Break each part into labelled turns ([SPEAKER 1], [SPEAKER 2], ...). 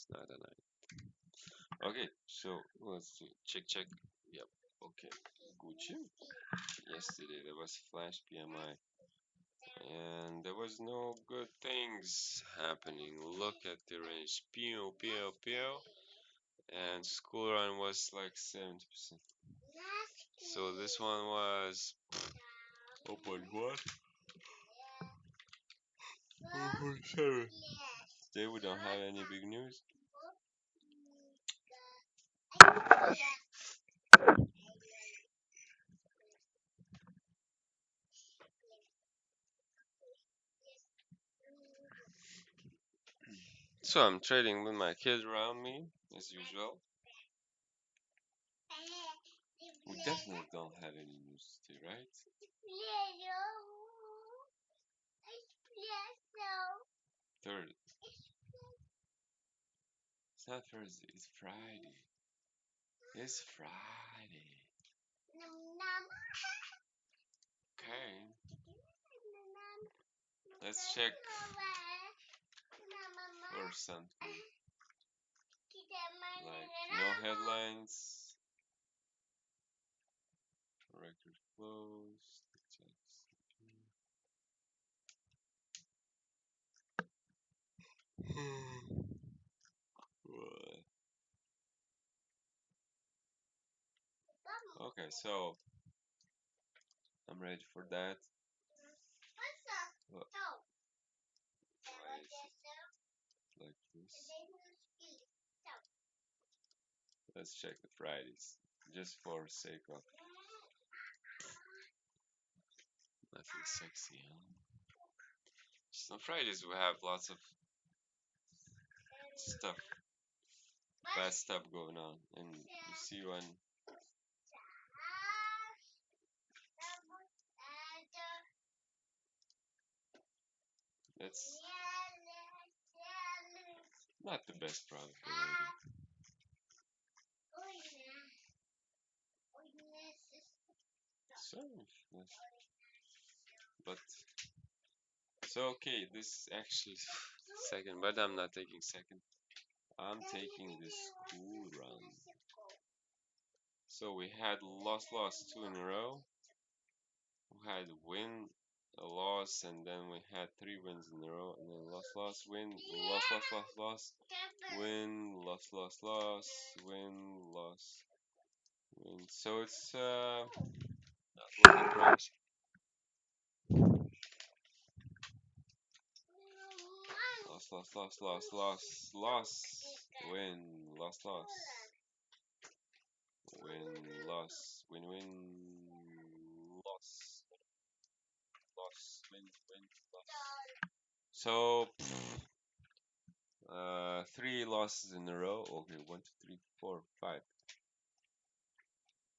[SPEAKER 1] It's not a 9. Okay, so let's do check. Yep. Okay. Gucci. Yesterday there was flash PMI, and there was no good things happening. Look at the range. Pew, pew, pew. And school run was like 70%. So this one was open what? 0.7. Today we don't have any big news. So I'm trading with my kids around me as usual. We definitely don't have any news today, right? Third. It's not Thursday, it's Friday. It's Friday. Okay. Let's check for something. Like no headlines. Record closed. Okay, so I'm ready for that. Well, why is it like this? Let's check the Fridays, just for sake of nothing sexy, huh? Just on Fridays we have lots of stuff, bad stuff going on, and you see when that's not the best probability. So, but so okay, this actually second, but I'm not taking second. I'm taking the school run. So we had loss, 2 in a row. We had win, a loss, and then we had 3 wins in a row, and then loss, win, loss, win, loss, win, loss, win. So it's not looking promising. Loss, win, loss, win, loss, win, loss, win, loss. So 3 losses in a row. Okay, 1, 2, 3, 4, 5.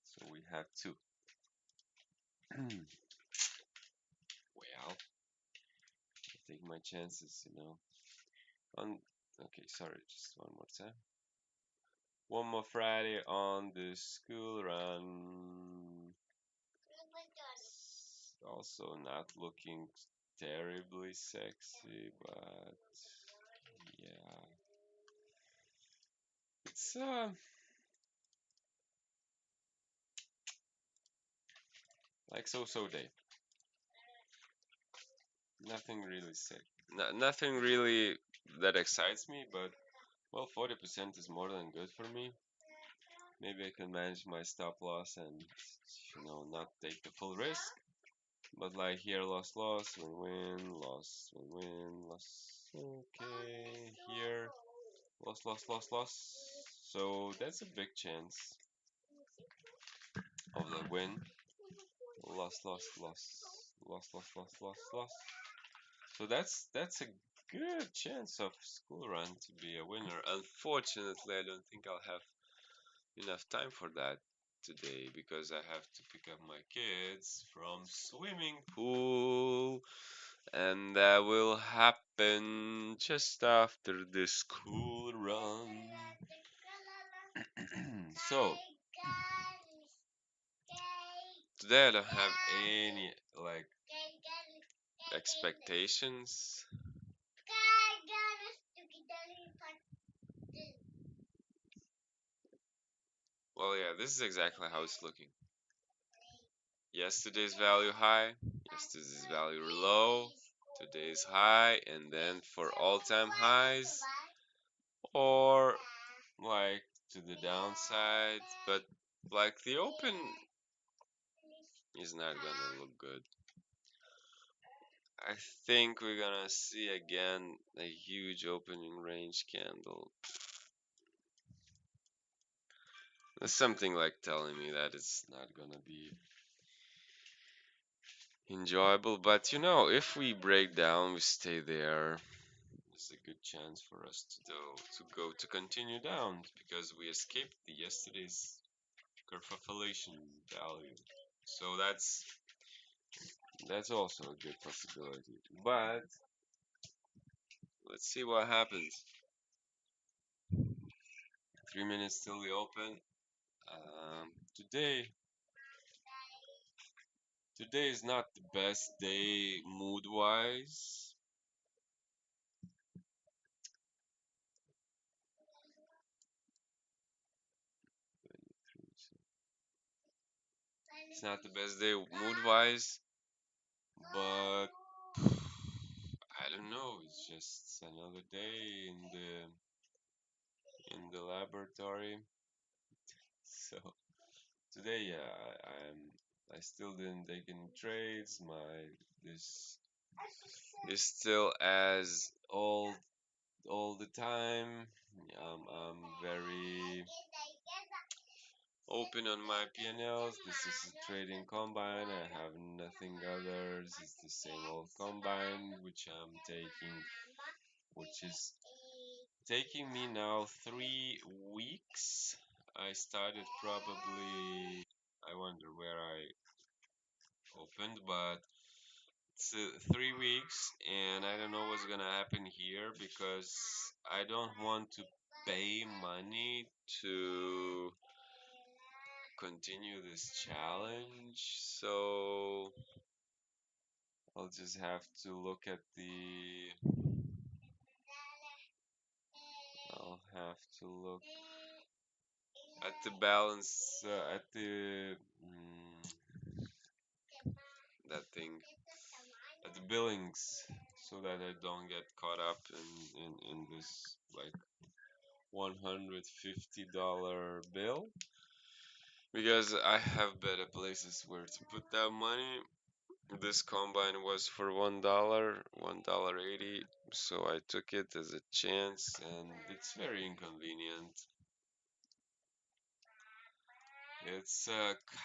[SPEAKER 1] So we have 2. Well, I'll take my chances, you know. On okay, sorry, just one more time. One more Friday on the school run. Also not looking terribly sexy, but yeah, it's like so day. Nothing really sick. Nothing really that excites me, but well, 40% is more than good for me. Maybe I can manage my stop loss and not take the full risk. But like here, loss, win, loss, win, loss. Okay, here, loss. So that's a big chance of the win. Loss. So that's a good chance of school run to be a winner. Unfortunately, I don't think I'll have enough time for that today because I have to pick up my kids from swimming pool, and that will happen just after the school run. So today I don't have any like expectations. Well, yeah, this is exactly how it's looking. Yesterday's value high, yesterday's value low, today's high, and then for all-time highs, or like to the downside, but like the open is not gonna look good. I think we're gonna see again a huge opening range candle. There's something like telling me that it's not gonna be enjoyable, but you know, if we break down, we stay there. There's a good chance for us to continue down because we escaped the yesterday's Kerfufflation value. So that's also a good possibility. But let's see what happens. 3 minutes till the open. Today today is not the best day mood wise. It's not the best day mood wise, but I don't know. It's just another day in the laboratory. So today, yeah, I still didn't take any trades. My this is still as all the time. I'm very open on my P&Ls. This is a trading combine. I have nothing others. It's the same old combine which I'm taking, which is taking me now 3 weeks. I started probably. I wonder where I opened, but it's 3 weeks, and I don't know what's gonna happen here because I don't want to pay money to continue this challenge. So I'll just have to look at the. I'll have to look at the balance at the that thing at the billings so that I don't get caught up in this like $150 bill because I have better places where to put that money. This combine was for $1.80, so I took it as a chance, and it's very inconvenient. It's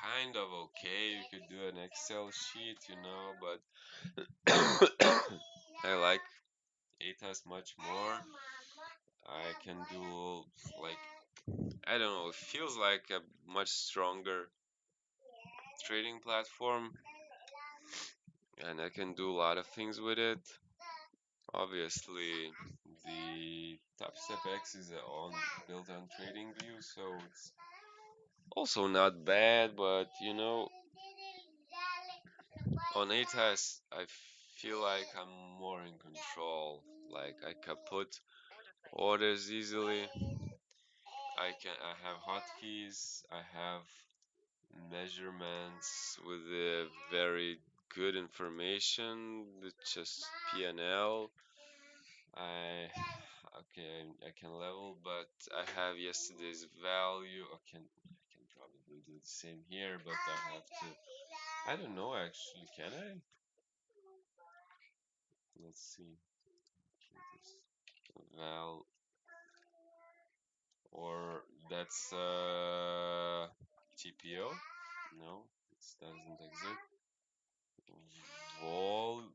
[SPEAKER 1] kind of okay. You could do an Excel sheet, you know, but I like ATAS much more. I can do like I don't know. It feels like a much stronger trading platform, and I can do a lot of things with it. Obviously, the TopStep X is on built on TradingView, so it's also not bad. But you know, on ATAS, I feel like I'm more in control. Like I can put orders easily. I have hotkeys. I have measurements with very good information. It's just PNL. I can level, but I have yesterday's value. I can probably do the same here, but I have to. I don't know actually. Can I? Let's see. Val or that's TPO. No, it doesn't exist. Volume.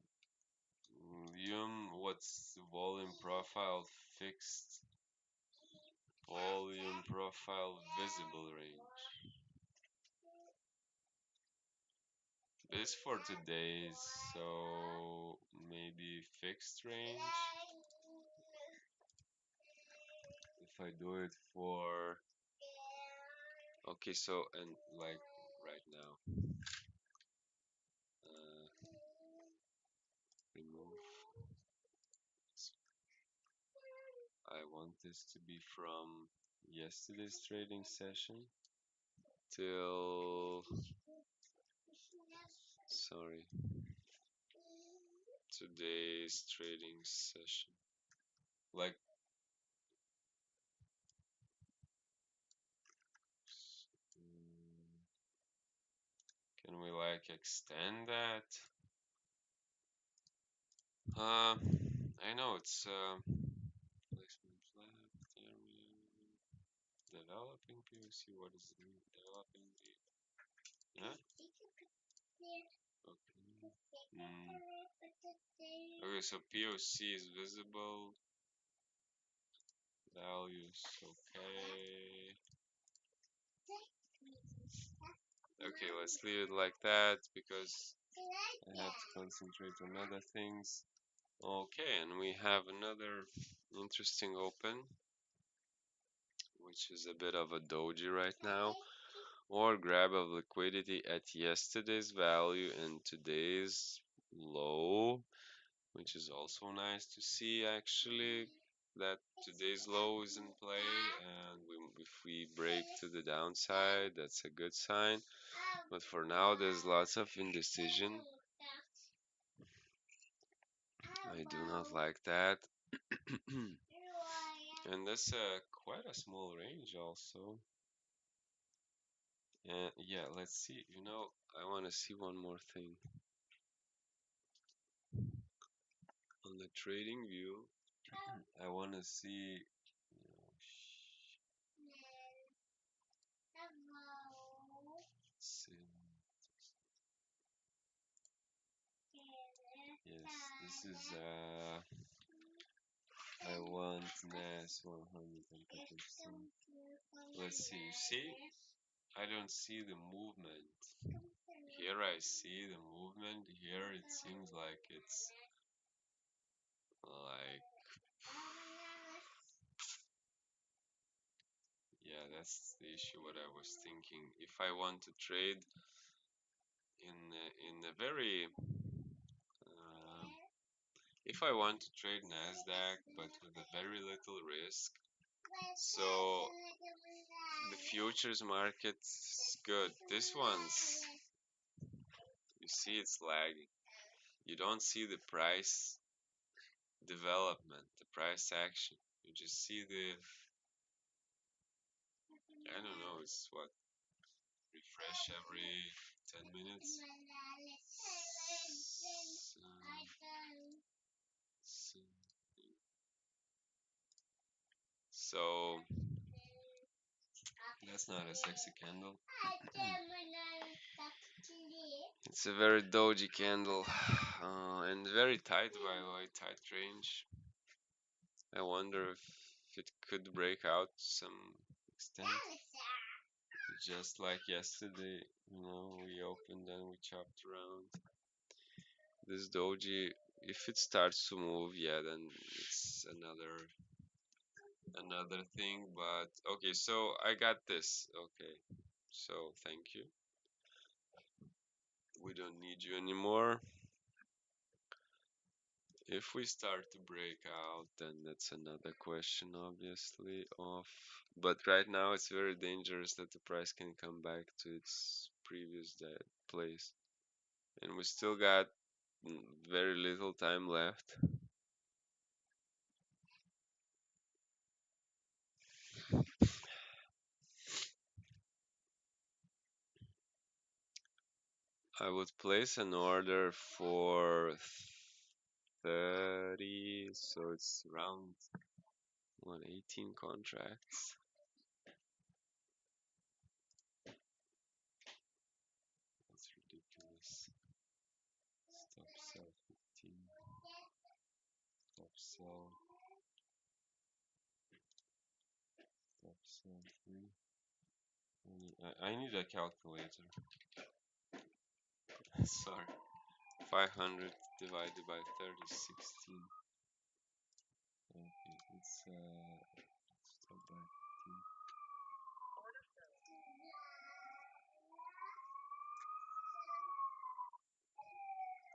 [SPEAKER 1] What's the volume profile fixed? Volume profile visible range. This for today's, so maybe fixed range. If I do it for okay, so and like right now, remove. I want this to be from yesterday's trading session. till, sorry, today's trading session. Like, can we like extend that? I know it's placement left area, developing POC. What does it mean? Developing the, yeah. Okay. Okay, so POC is visible. Values, okay. Okay, let's leave it like that because I have to concentrate on other things. Okay, and we have another interesting open, which is a bit of a doji right now, or grab of liquidity at yesterday's value and today's low, which is also nice to see actually that today's low is in play, and if we break to the downside, that's a good sign. But for now, there's lots of indecision. I do not like that. And that's quite a small range also. And yeah, let's see. I want to see one more thing. On the trading view, I want to see. Yes, this is I want NAS 100%. Let's see. You see? I don't see the movement. Here I see the movement. Here it seems like it's like, yeah, that's the issue. What I was thinking. If I want to trade in a very if I want to trade Nasdaq but with a very little risk, so the futures market is good. This one's, you see, it's lagging. You don't see the price development, the price action. You just see the, I don't know, it's what, refresh every 10 minutes. So that's not a sexy candle. It's a very doji candle, and very tight, by the way, tight range. I wonder if it could break out to some extent. Just like yesterday, we opened and we chopped around. This doji, if it starts to move, yeah, then it's another thing. But okay, so I got this. Okay, so thank you. We don't need you anymore. If we start to break out, then that's another question, obviously, of. But right now, it's very dangerous that the price can come back to its previous place, and we still got very little time left. I would place an order for 30, so it's around 118 contracts. That's ridiculous. Stop sell 15. Stop sell. Stop sell 3. I need a calculator. Sorry. 500 divided by 30 is 16. Okay, it's stop by 15.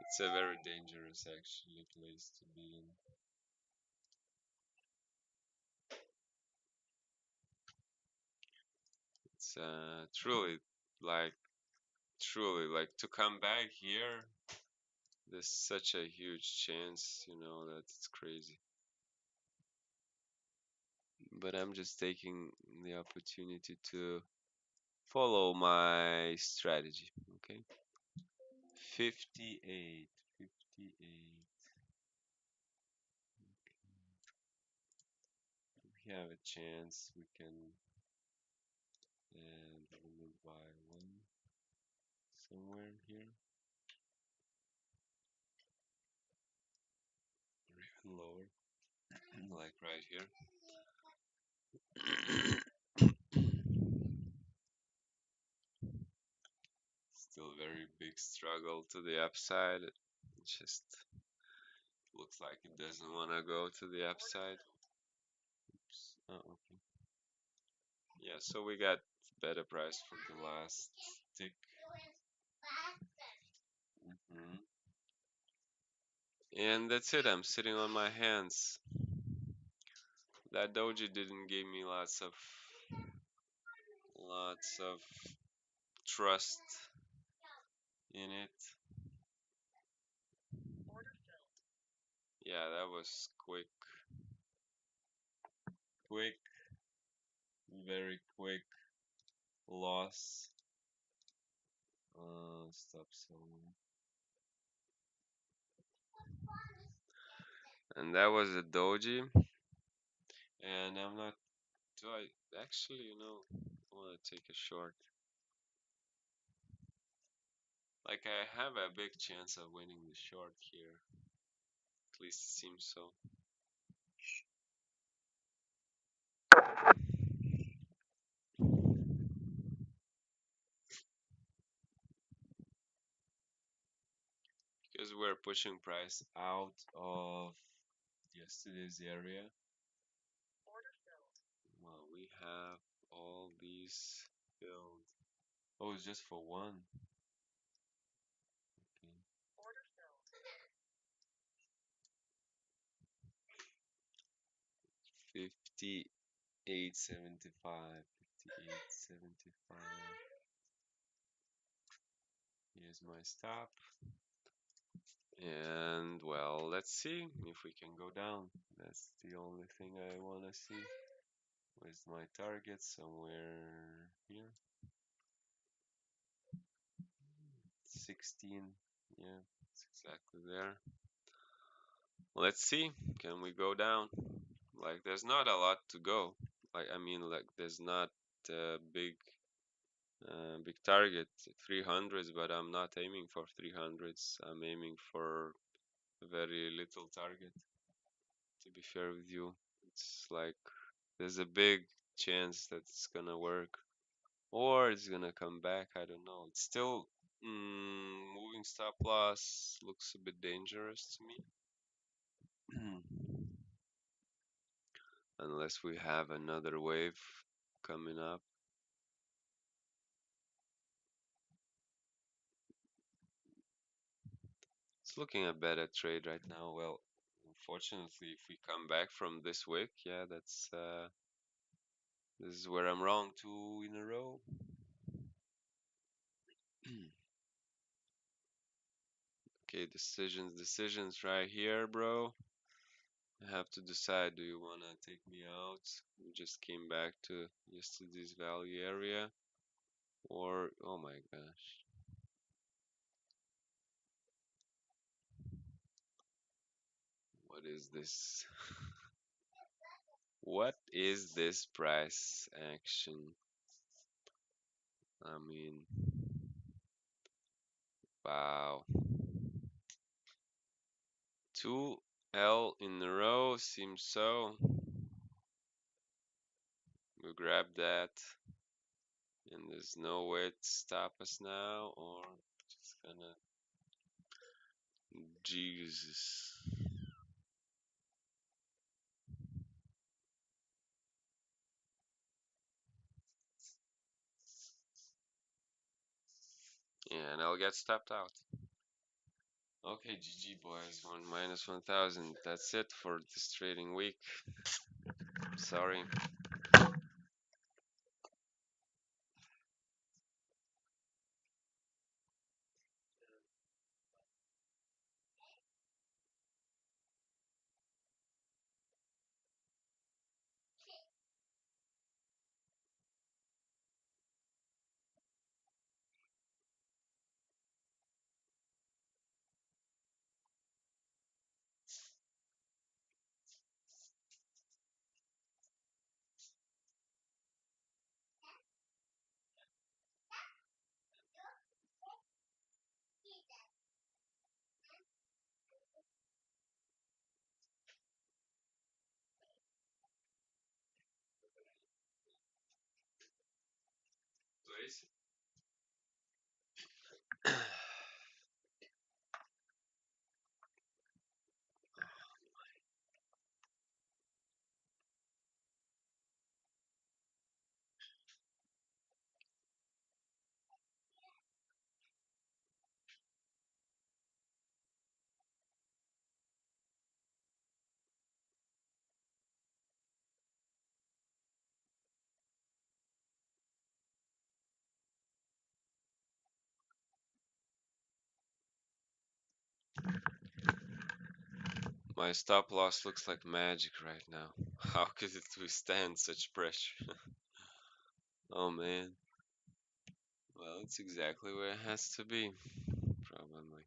[SPEAKER 1] It's a very dangerous actually place to be in. It's truly Like truly, like to come back here, there's such a huge chance, that it's crazy. But I'm just taking the opportunity to follow my strategy. Okay. 58. 58. We have a chance. We can and limit by one somewhere here, or even lower, like right here. Still very big struggle to the upside. It just looks like it doesn't want to go to the upside. Oops. Oh, okay. Yeah, so we got better price for the last tick. Hmm. And that's it. I'm sitting on my hands. That doji didn't give me lots of trust in it. Yeah, that was quick, very quick loss. Stop selling. And that was a doji. And I'm not. Do I actually, want to take a short? Like I have a big chance of winning the short here. At least it seems so. Because we're pushing price out of yesterday's area. Well, we have all these filled. Oh, it's just for one. Okay. 58.75. 58.75. Here's my stop. And well, let's see if we can go down. That's the only thing I want to see. Where's my target? Somewhere here. 16. Yeah, it's exactly there. Let's see. Can we go down? Like, there's not a lot to go. Like, I mean, like, there's not a big target, 300s, but I'm not aiming for 300s. I'm aiming for a very little target. To be fair with you, it's like there's a big chance that it's gonna work, or it's gonna come back. I don't know. It's still moving stop loss looks a bit dangerous to me. Unless we have another wave coming up. It's looking a better trade right now. Well, unfortunately, if we come back from this wick, yeah, this is where I'm wrong 2 in a row. Okay, decisions right here, bro. I have to decide, do you wanna take me out? We just came back to yesterday's value area, or oh my gosh. What is this? What is this price action? I mean, wow. 2L in a row seems so. We grab that, and there's no way to stop us now, or just gonna. Jesus. Yeah, and I'll get stopped out. Okay, GG boys, 1-1000. That's it for this trading week. Sorry. My stop loss looks like magic right now. How could it withstand such pressure? Oh man. Well, it's exactly where it has to be, probably.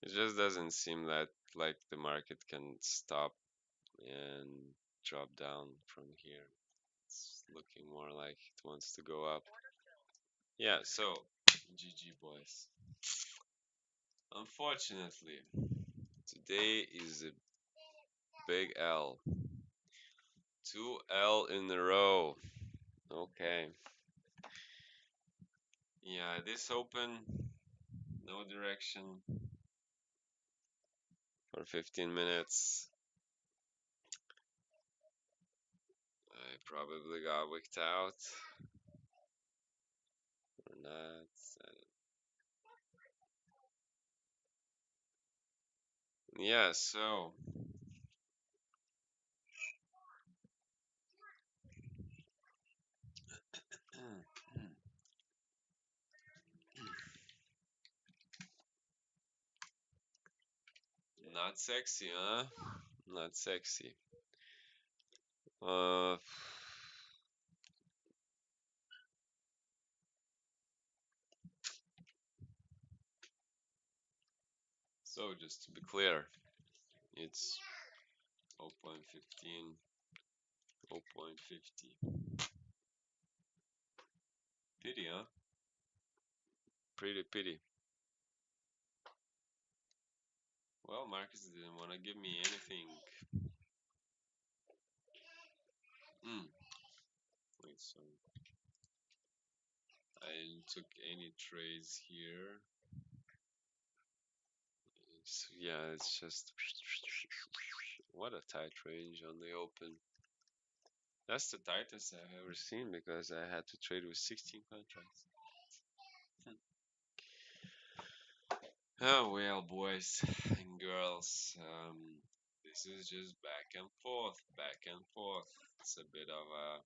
[SPEAKER 1] It just doesn't seem that like the market can stop and drop down from here. It's looking more like it wants to go up. Yeah, so GG boys. Unfortunately, today is a big L. 2 L in a row. Okay. Yeah, this open, no direction for 15 minutes. I probably got wicked out or not. Yeah, so not sexy, huh? Not sexy. Uh, so just to be clear, it's 0.15, 0.50. Pity, huh? Pretty pity. Well, Marcus didn't want to give me anything. Mm. Wait, so I didn't took any trades here. Yeah, it's just what a tight range on the open. That's the tightest I've ever seen because I had to trade with 16 contracts. Oh well, boys and girls, this is just back and forth, back and forth. It's a bit of a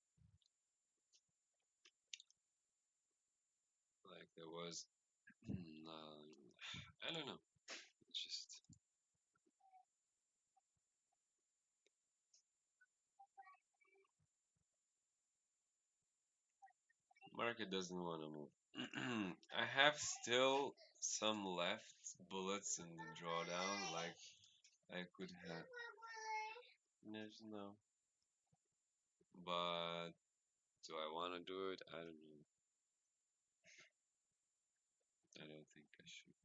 [SPEAKER 1] like there was, I don't know, it's just market doesn't want to move. I have still some left bullets in the drawdown, like I could have. There's no, but do I want to do it? I don't know. I don't think I should.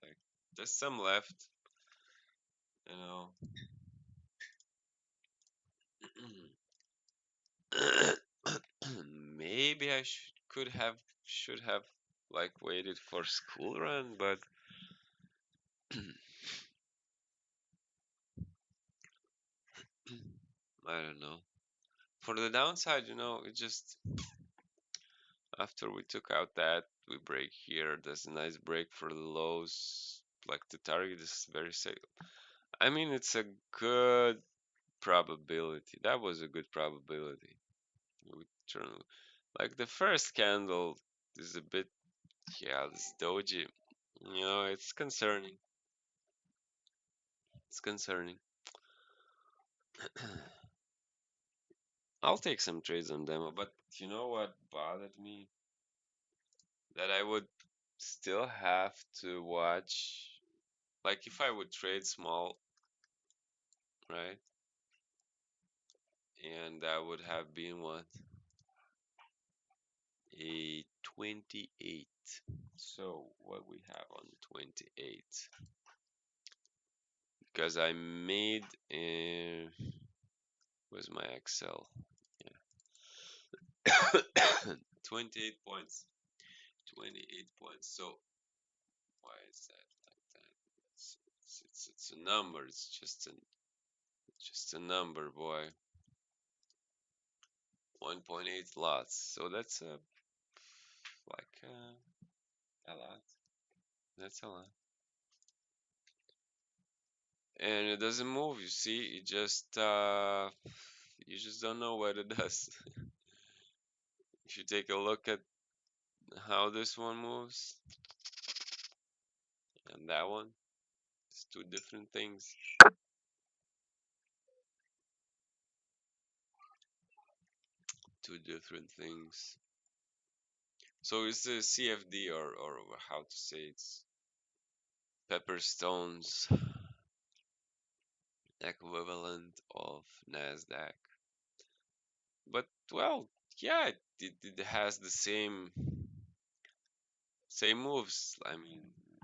[SPEAKER 1] Like, there's some left, you know. Maybe I should have like waited for school run, but I don't know. For the downside, it just after we took out that we break here. There's a nice break for the lows. Like the target is very safe. I mean, it's a good probability. That was a good probability. We turn like the first candle is a bit, yeah, this doji. It's concerning. It's concerning. I'll take some trades on demo, but you know what bothered me? That I would still have to watch. Like if I would trade small, right? And that would have been what? A 28. So what we have on 28? Because I made was my Excel? Yeah. 28 points. 28 points. So why is that like that? It's a number. It's just a number, boy. 1.8 lots. So that's like a lot. That's a lot. And it doesn't move. You see, you just don't know what it does. If you take a look at how this one moves, that one. It's two different things. Two different things. So it's the CFD or how to say it's Pepperstone's equivalent of Nasdaq. But well, yeah, it has the same moves. I mean,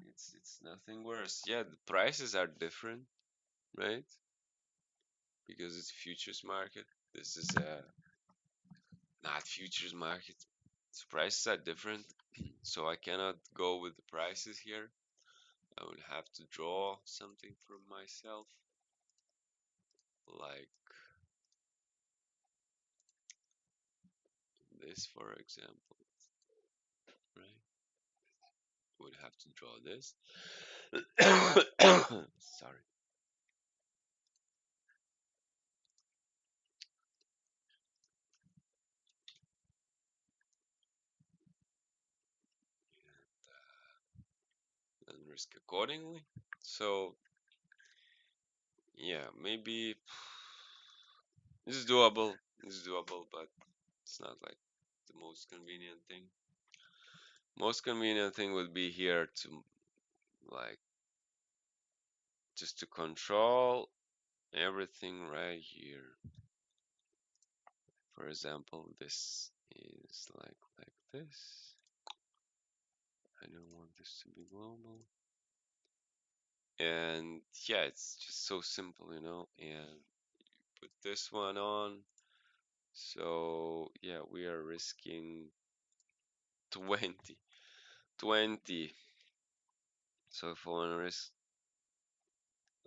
[SPEAKER 1] it's nothing worse. Yeah, the prices are different, right? Because it's futures market. This is not futures market. So prices are different, so I cannot go with the prices here. I will have to draw something from myself, like this, for example, right? Would have to draw this. Sorry. And risk accordingly. So yeah, maybe this is doable. This is doable, but it's not like the most convenient thing. Most convenient thing would be here to like just to control everything right here. For example, this is like this. I don't want this to be global. And yeah, it's just so simple, you know. And put this one on. So yeah, we are risking 20. 20. So if I want to risk,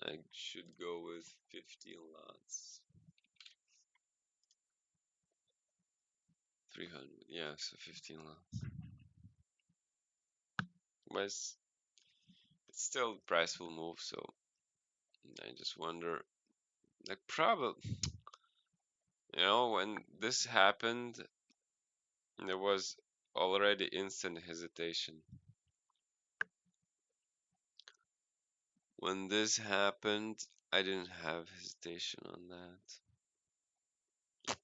[SPEAKER 1] I should go with 15 lots. 300. Yeah, so 15 lots. But it's still the price will move, so I just wonder, like, probably, you know, when this happened, there was already instant hesitation. When this happened, I didn't have hesitation on that.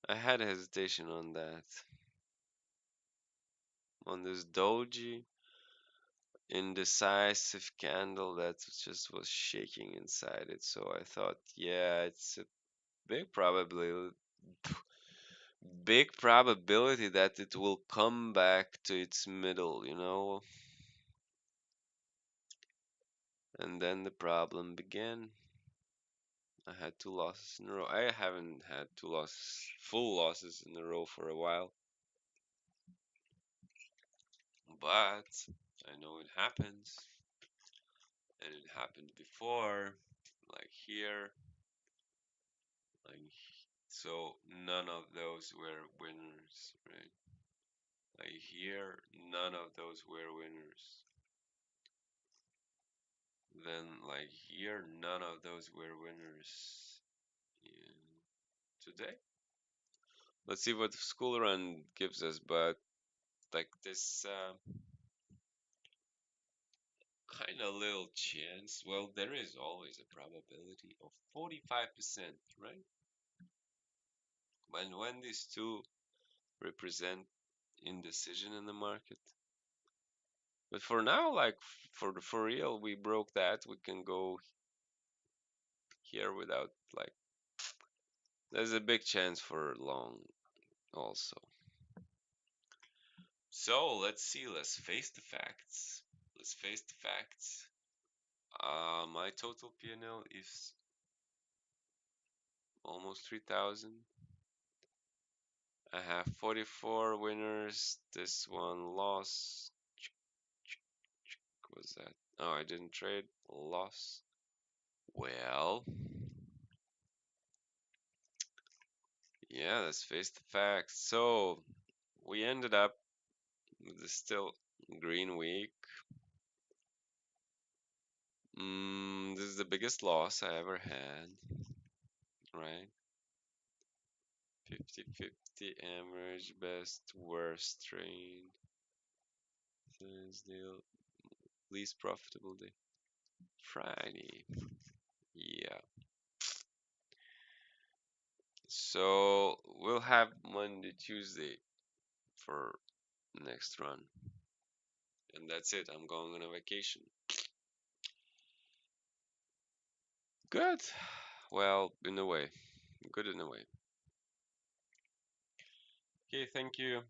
[SPEAKER 1] I had hesitation on that. On this doji, indecisive candle that just was shaking inside it. So I thought, yeah, it's a big probability, big probability that it will come back to its middle, you know. And then the problem began. I had two losses in a row. I haven't had two losses, full losses in a row for a while, but I know it happens, and it happened before, like here, like so. None of those were winners, right? Like here, none of those were winners. Then, like here, none of those were winners. Yeah. Today, let's see what school run gives us, but like this kind of little chance. Well, there is always a probability of 45%, right? When these two represent indecision in the market. But for now, like for real, we broke that. We can go here without like. There's a big chance for long also. So let's see. Let's face the facts. Let's face the facts. My total P&L is almost 3,000. I have 44 winners. This one lost. What was that? Oh, I didn't trade. Loss. Well, yeah, let's face the facts. So we ended up with the still green week. This is the biggest loss I ever had, right? 50-50 average, best, worst trade. Thursday, least profitable day. Friday. Yeah. So we'll have Monday, Tuesday for next run. And that's it. I'm going on a vacation. Good. Well, in a way. Good in a way. Okay, thank you.